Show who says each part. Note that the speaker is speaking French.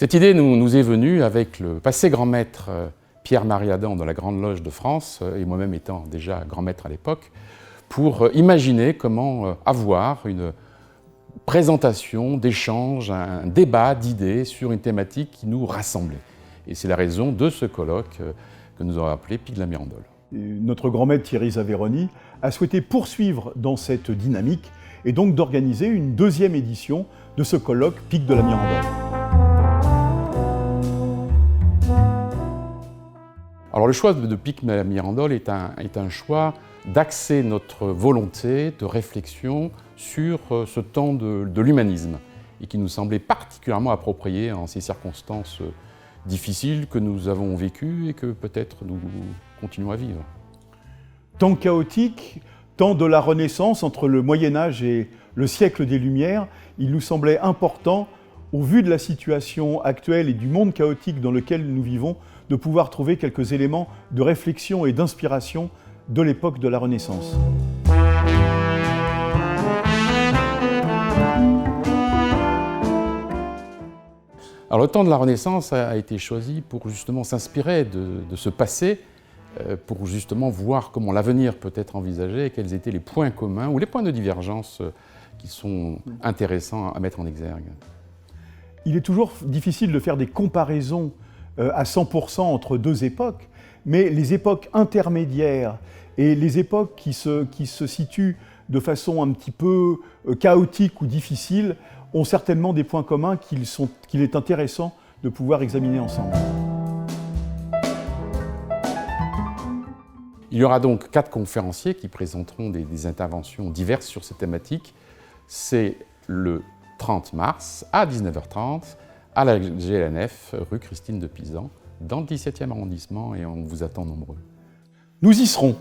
Speaker 1: Cette idée nous est venue avec le passé grand maître Pierre-Marie Adam de la Grande Loge de France, et moi-même étant déjà grand maître à l'époque, pour imaginer comment avoir une présentation, d'échange, un débat d'idées sur une thématique qui nous rassemblait. Et c'est la raison de ce colloque que nous avons appelé Pic de la Mirandole.
Speaker 2: Notre grand maître Thierry Zaveroni a souhaité poursuivre dans cette dynamique et donc d'organiser une deuxième édition de ce colloque Pic de la Mirandole.
Speaker 1: Alors le choix de Pic de la Mirandole est un choix d'axer notre volonté de réflexion sur ce temps de l'humanisme et qui nous semblait particulièrement approprié en ces circonstances difficiles que nous avons vécues et que peut-être nous continuons à vivre.
Speaker 2: Temps chaotique, temps de la Renaissance entre le Moyen-Âge et le siècle des Lumières, il nous semblait important, au vu de la situation actuelle et du monde chaotique dans lequel nous vivons, de pouvoir trouver quelques éléments de réflexion et d'inspiration de l'époque de la Renaissance.
Speaker 1: Alors le temps de la Renaissance a été choisi pour justement s'inspirer de ce passé, pour justement voir comment l'avenir peut être envisagé et quels étaient les points communs ou les points de divergence qui sont intéressants à mettre en exergue.
Speaker 2: Il est toujours difficile de faire des comparaisons à 100% entre deux époques, mais les époques intermédiaires et les époques qui se situent de façon un petit peu chaotique ou difficile ont certainement des points communs qu'il est intéressant de pouvoir examiner ensemble.
Speaker 1: Il y aura donc 4 conférenciers qui présenteront des interventions diverses sur cette thématique. C'est le 30 mars à 19h30 à la GLNF, rue Christine de Pisan, dans le 17e arrondissement, et on vous attend nombreux.
Speaker 2: Nous y serons.